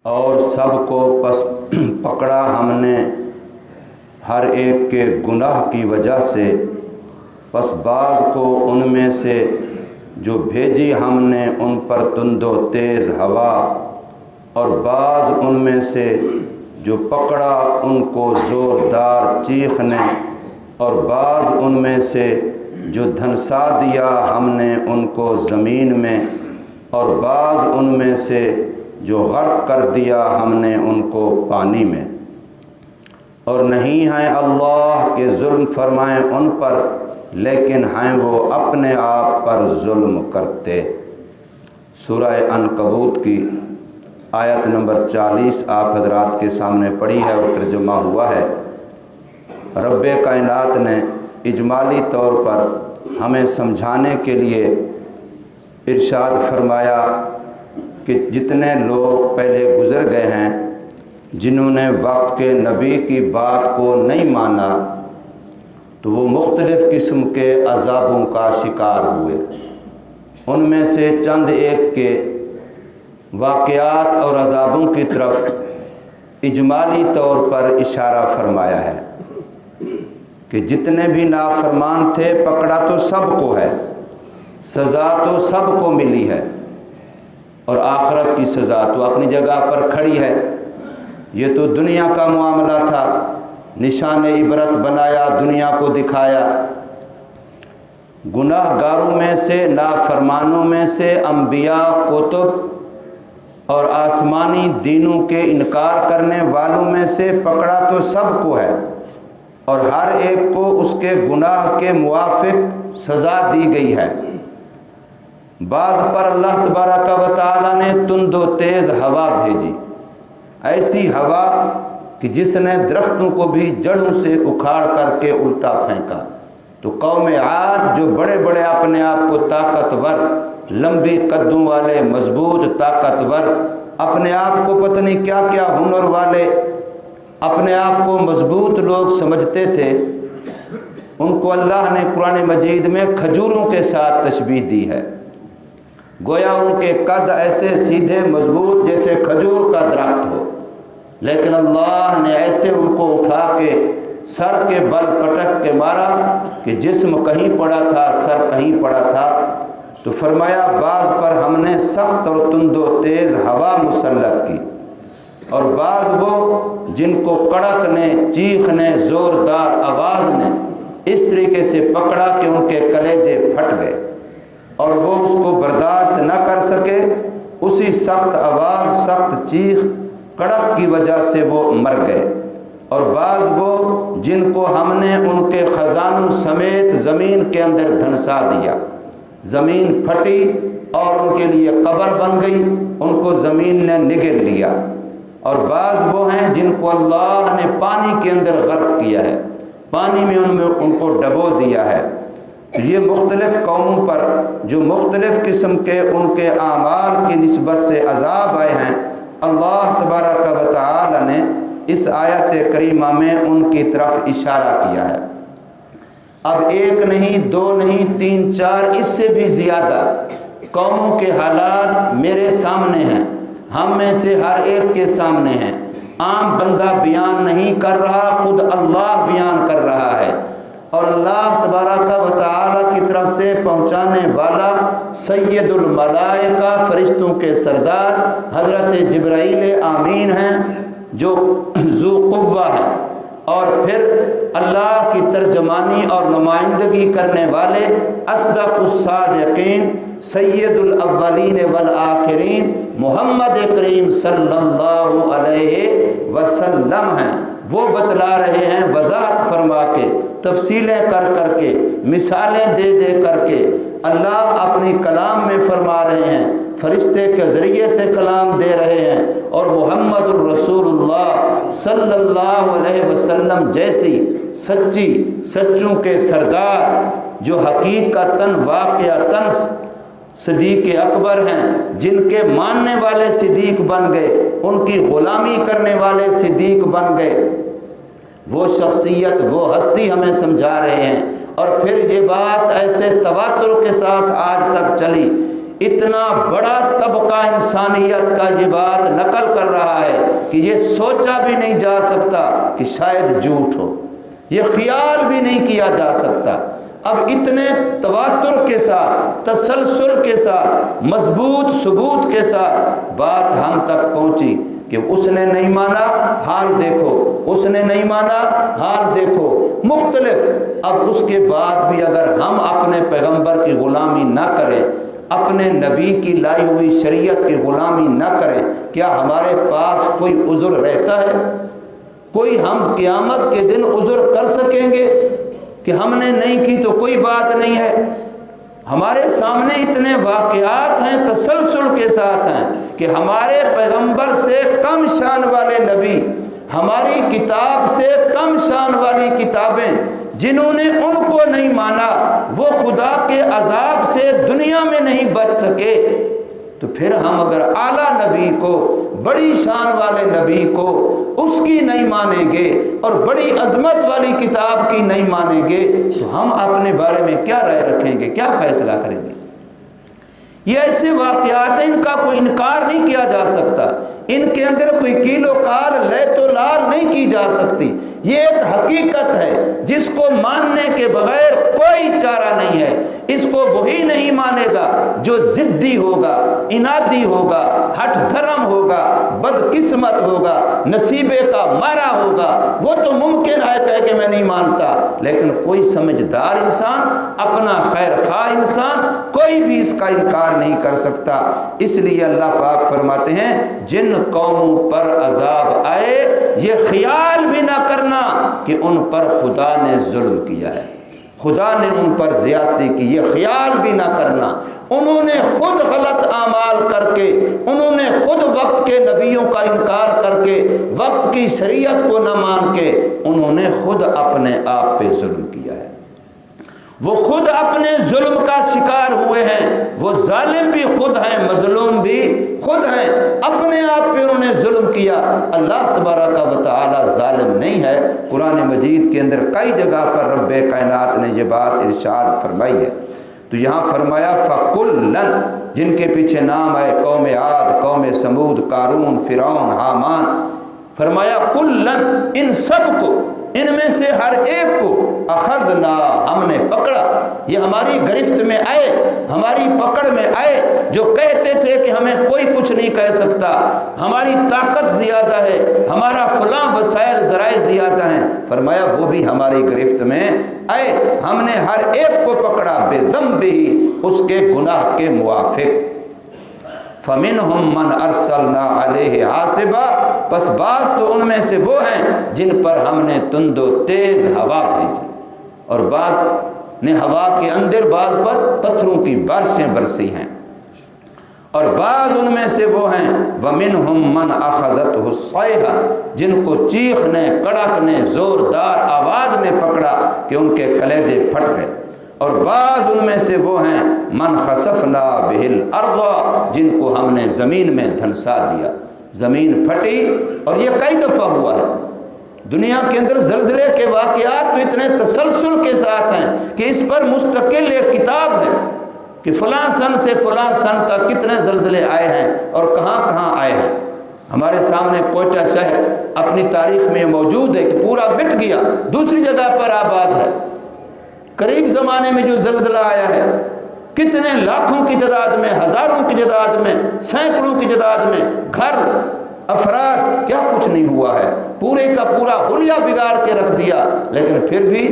اور سب کو پس پکڑا ہم نے ہر ایک کے گناہ کی وجہ سے، پس بعض کو ان میں سے جو بھیجی ہم نے ان پر تند و تیز ہوا، اور بعض ان میں سے جو پکڑا ان کو زوردار چیخ نے، اور بعض ان میں سے جو دھنسا دیا ہم نے ان کو زمین میں، اور بعض ان میں سے جو غرق کر دیا ہم نے ان کو پانی میں۔ اور نہیں ہیں اللہ کہ ظلم فرمائیں ان پر، لیکن ہیں وہ اپنے آپ پر ظلم کرتے۔ سورہ عنکبوت کی آیت نمبر 40 آپ حضرات کے سامنے پڑھی ہے اور ترجمہ ہوا ہے۔ رب کائنات نے اجمالی طور پر ہمیں سمجھانے کے لیے ارشاد فرمایا کہ جتنے لوگ پہلے گزر گئے ہیں، جنہوں نے وقت کے نبی کی بات کو نہیں مانا، تو وہ مختلف قسم کے عذابوں کا شکار ہوئے۔ ان میں سے چند ایک کے واقعات اور عذابوں کی طرف اجمالی طور پر اشارہ فرمایا ہے کہ جتنے بھی نافرمان تھے پکڑا تو سب کو ہے، سزا تو سب کو ملی ہے، اور آخرت کی سزا تو اپنی جگہ پر کھڑی ہے۔ یہ تو دنیا کا معاملہ تھا، نشان عبرت بنایا، دنیا کو دکھایا۔ گناہ گاروں میں سے، نافرمانوں میں سے، انبیاء، کتب اور آسمانی دینوں کے انکار کرنے والوں میں سے پکڑا تو سب کو ہے، اور ہر ایک کو اس کے گناہ کے موافق سزا دی گئی ہے۔ بعض پر اللہ تبارک و تعالی نے تند و تیز ہوا بھیجی، ایسی ہوا کہ جس نے درختوں کو بھی جڑوں سے اکھاڑ کر کے الٹا پھینکا۔ تو قوم عاد جو بڑے بڑے اپنے آپ کو طاقتور، لمبی قدوں والے، مضبوط طاقتور، اپنے آپ کو پتہ نہیں کیا کیا ہنر والے، اپنے آپ کو مضبوط لوگ سمجھتے تھے، ان کو اللہ نے قرآن مجید میں کھجوروں کے ساتھ تشبیہ دی ہے۔ گویا ان کے قد ایسے سیدھے مضبوط جیسے کھجور کا درخت ہو، لیکن اللہ نے ایسے ان کو اٹھا کے سر کے بل پٹک کے مارا کہ جسم کہیں پڑا تھا، سر کہیں پڑا تھا۔ تو فرمایا بعض پر ہم نے سخت اور تند و تیز ہوا مسلط کی، اور بعض وہ جن کو کڑک نے، چیخ نے، زوردار آواز نے اس طریقے سے پکڑا کہ ان کے کلیجے پھٹ گئے، اور وہ اس کو برداشت نہ کر سکے۔ اسی سخت آواز، سخت چیخ، کڑک کی وجہ سے وہ مر گئے۔ اور بعض وہ جن کو ہم نے ان کے خزانوں سمیت زمین کے اندر دھنسا دیا، زمین پھٹی اور ان کے لیے قبر بن گئی، ان کو زمین نے نگل لیا۔ اور بعض وہ ہیں جن کو اللہ نے پانی کے اندر غرق کیا ہے، پانی میں ان کو ڈبو دیا ہے۔ یہ مختلف قوموں پر جو مختلف قسم کے ان کے اعمال کی نسبت سے عذاب آئے ہیں، اللہ تبارک و تعالی نے اس آیت کریمہ میں ان کی طرف اشارہ کیا ہے۔ اب ایک نہیں، دو نہیں، تین، چار، اس سے بھی زیادہ قوموں کے حالات میرے سامنے ہیں، ہم میں سے ہر ایک کے سامنے ہیں۔ عام بندہ بیان نہیں کر رہا، خود اللہ بیان کر رہا ہے، اور اللہ تبارک و تعالی کی طرف سے پہنچانے والا سید الملائکہ، فرشتوں کے سردار حضرت جبرائیل آمین ہیں، جو ذو قوہ ہے، اور پھر اللہ کی ترجمانی اور نمائندگی کرنے والے اصدق الصادقین سید الاولین والآخرین محمد کریم صلی اللہ علیہ وسلم ہیں۔ وہ بتلا رہے ہیں، وضاحت فرما کے، تفصیلیں کر کر کے، مثالیں دے دے کر کے اللہ اپنی کلام میں فرما رہے ہیں، فرشتے کے ذریعے سے کلام دے رہے ہیں، اور محمد الرسول اللہ صلی اللہ علیہ وسلم جیسی سچی سچوں کے سردار، جو حقیقتاً واقعتاً صدیق اکبر ہیں، جن کے ماننے والے صدیق بن گئے، ان کی غلامی کرنے والے صدیق بن گئے، وہ شخصیت، وہ ہستی ہمیں سمجھا رہے ہیں۔ اور پھر یہ بات ایسے تواتر کے ساتھ آج تک چلی، اتنا بڑا طبقہ انسانیت کا یہ بات نقل کر رہا ہے کہ یہ سوچا بھی نہیں جا سکتا کہ شاید جھوٹ ہو، یہ خیال بھی نہیں کیا جا سکتا۔ اب اتنے تواتر کے ساتھ، تسلسل کے ساتھ، مضبوط ثبوت کے ساتھ بات ہم تک پہنچی کہ اس نے نہیں مانا، حال دیکھو، اس نے نہیں مانا، حال دیکھو، مختلف۔ اب اس کے بعد بھی اگر ہم اپنے پیغمبر کی غلامی نہ کریں، اپنے نبی کی لائی ہوئی شریعت کی غلامی نہ کریں، کیا ہمارے پاس کوئی عذر رہتا ہے؟ کوئی ہم قیامت کے دن عذر کر سکیں گے کہ ہم نے نہیں کی تو کوئی بات نہیں ہے؟ ہمارے سامنے اتنے واقعات ہیں تسلسل کے ساتھ ہیں کہ ہمارے پیغمبر سے کم شان والے نبی، ہماری کتاب سے کم شان والی کتابیں، جنہوں نے ان کو نہیں مانا وہ خدا کے عذاب سے دنیا میں نہیں بچ سکے۔ تو پھر ہم اگر اعلیٰ نبی کو، بڑی شان والے نبی کو، اس کی نہیں مانیں گے اور بڑی عظمت والی کتاب کی نہیں مانیں گے تو ہم اپنے بارے میں کیا رائے رکھیں گے، کیا فیصلہ کریں گے؟ یہ ایسے واقعات ہیں، ان کا کوئی انکار نہیں کیا جا سکتا، ان کے اندر کوئی کیل و کال، لیت و لال نہیں کی جا سکتی۔ یہ ایک حقیقت ہے جس کو ماننے کے بغیر کوئی چارہ نہیں ہے۔ اس کو وہی نہیں مانے گا جو ضدی ہوگا، انادی ہوگا، ہٹ دھرم ہوگا، بدقسمت ہوگا، نصیبے کا مارا ہوگا۔ وہ تو ممکن ہے کہے کہ میں نہیں مانتا، لیکن کوئی سمجھدار انسان، اپنا خیر خواہ انسان، کوئی بھی اس کا انکار نہیں کر سکتا۔ اس لیے اللہ پاک فرماتے ہیں جن قوموں پر عذاب آئے یہ خیال بھی نہ کرنا کہ ان پر خدا نے ظلم کیا ہے، خدا نے ان پر زیادتی کی، یہ خیال بھی نہ کرنا۔ انہوں نے خود غلط اعمال کر کے، انہوں نے خود وقت کے نبیوں کا انکار کر کے، وقت کی شریعت کو نہ مان کے، انہوں نے خود اپنے آپ پہ ظلم کیا ہے۔ وہ خود اپنے ظلم کا شکار ہوئے ہیں، وہ ظالم بھی خود ہیں، مظلوم بھی خود ہیں، اپنے آپ پہ انہوں نے ظلم کیا۔ اللہ تبارک و تعالی ظالم نہیں ہے۔ قرآن مجید کے اندر کئی جگہ پر رب کائنات نے یہ بات ارشاد فرمائی ہے۔ تو یہاں فرمایا فَكُلًّا، جن کے پیچھے نام آئے قوم عاد، قوم سمود، قارون، فرعون، حامان، فرمایا کُلًّا، ان سب کو، ان میں سے ہر ایک کو اخذنا، ہم نے پکڑا۔ یہ ہماری گرفت میں آئے، ہماری پکڑ میں آئے۔ جو کہتے تھے کہ ہمیں کوئی کچھ نہیں کہہ سکتا، ہماری طاقت زیادہ ہے، ہمارا فلاں وسائل ذرائع زیادہ ہیں، فرمایا وہ بھی ہماری گرفت میں آئے۔ ہم نے ہر ایک کو پکڑا بِذَنبِهِ، اس کے گناہ کے موافق۔ فَمِنْهُمْ مَنْ أَرْسَلْنَا عَلَيْهِ حَاصِبًا، پس بعض تو ان میں سے وہ ہیں جن پر ہم نے تند و تیز ہوا بھیجی، اور بعض نے ہوا کے اندر بعض پر پتھروں کی بارشیں برسی ہیں، اور بعض ان میں سے وہ ہیں وَمِنْهُمْ مَنْ أَخَذَتْهُ الصَّيْحَةُ، جن کو چیخ نے، کڑک نے، زوردار آواز نے پکڑا کہ ان کے کلیجے پھٹ گئے، اور بعض ان میں سے وہ ہیں من خسفنا بہ الارض، جن کو ہم نے زمین میں دھنسا دیا، زمین پھٹی، اور یہ کئی دفعہ ہوا ہے۔ دنیا کے اندر زلزلے کے واقعات تو اتنے تسلسل کے ساتھ ہیں کہ اس پر مستقل ایک کتاب ہے کہ فلاں سن سے فلاں سن تک کتنے زلزلے آئے ہیں اور کہاں کہاں آئے ہیں۔ ہمارے سامنے کوئٹہ شہر اپنی تاریخ میں موجود ہے کہ پورا مٹ گیا، دوسری جگہ پر آباد ہے۔ قریب زمانے میں جو زلزلہ آیا ہے، کتنے لاکھوں کی تعداد میں، ہزاروں کی تعداد میں، سینکڑوں کی تعداد میں گھر، افراد، کیا کچھ نہیں ہوا ہے، پورے کا پورا حلیہ بگاڑ کے رکھ دیا۔ لیکن پھر بھی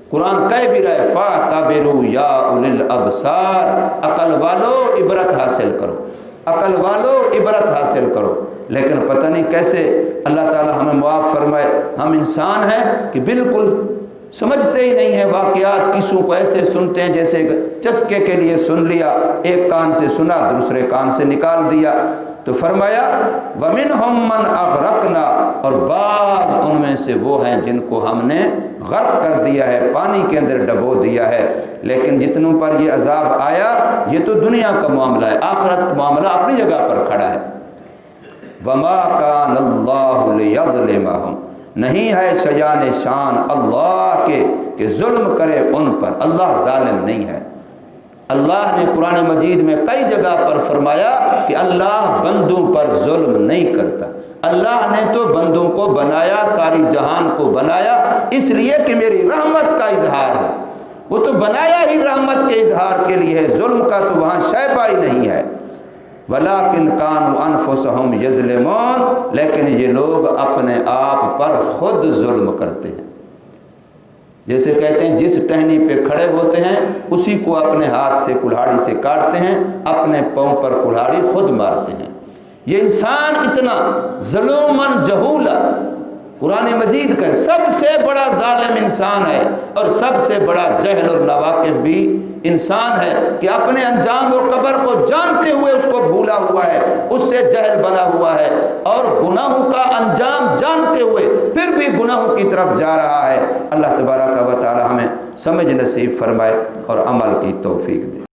قرآن کہہ بھی رہا ہے فَاعْتَبِرُوا يَا أُولِي الْأَبْصَارِ، عقل والو عبرت حاصل کرو، عقل والو عبرت حاصل کرو۔ لیکن پتہ نہیں کیسے اللہ تعالی ہمیں معاف فرمائے، ہم انسان ہیں کہ بالکل سمجھتے ہی نہیں ہیں، واقعات قصوں کو ایسے سنتے ہیں جیسے چسکے کے لیے سن لیا، ایک کان سے سنا دوسرے کان سے نکال دیا۔ تو فرمایا وَمِنْهُمْ مَنْ أَغْرَقْنَا، اور بعض ان میں سے وہ ہیں جن کو ہم نے غرق کر دیا ہے، پانی کے اندر ڈبو دیا ہے۔ لیکن جتنوں پر یہ عذاب آیا یہ تو دنیا کا معاملہ ہے، آخرت کا معاملہ اپنی جگہ پر کھڑا ہے۔ وَمَا كَانَ اللَّهُ لِيَظْلِمَهُمْ، نہیں ہے شیان شان اللہ کے کہ ظلم کرے ان پر، اللہ ظالم نہیں ہے۔ اللہ نے قرآن مجید میں کئی جگہ پر فرمایا کہ اللہ بندوں پر ظلم نہیں کرتا۔ اللہ نے تو بندوں کو بنایا، ساری جہان کو بنایا اس لیے کہ میری رحمت کا اظہار ہے، وہ تو بنایا ہی رحمت کے اظہار کے لیے ہے، ظلم کا تو وہاں شیبہ ہی نہیں ہے۔ وَلَٰكِنْ كَانُوا أَنفُسَهُمْ يَظْلِمُونَ، لیکن یہ لوگ اپنے آپ پر خود ظلم کرتے ہیں۔ جیسے کہتے ہیں جس ٹہنی پہ کھڑے ہوتے ہیں اسی کو اپنے ہاتھ سے کلہاڑی سے کاٹتے ہیں، اپنے پاؤں پر کلہاڑی خود مارتے ہیں۔ یہ انسان اتنا ظلوماً جہولا، قرآن مجید کا سب سے بڑا ظالم انسان ہے اور سب سے بڑا جہل اور ناواقف بھی انسان ہے کہ اپنے انجام اور قبر کو جانتے ہوئے اس کو بھولا ہوا ہے، اس سے جہل بنا ہوا ہے، اور گناہوں کا انجام جانتے ہوئے پھر بھی گناہوں کی طرف جا رہا ہے۔ اللہ تبارک و تعالی ہمیں سمجھ نصیب فرمائے اور عمل کی توفیق دے۔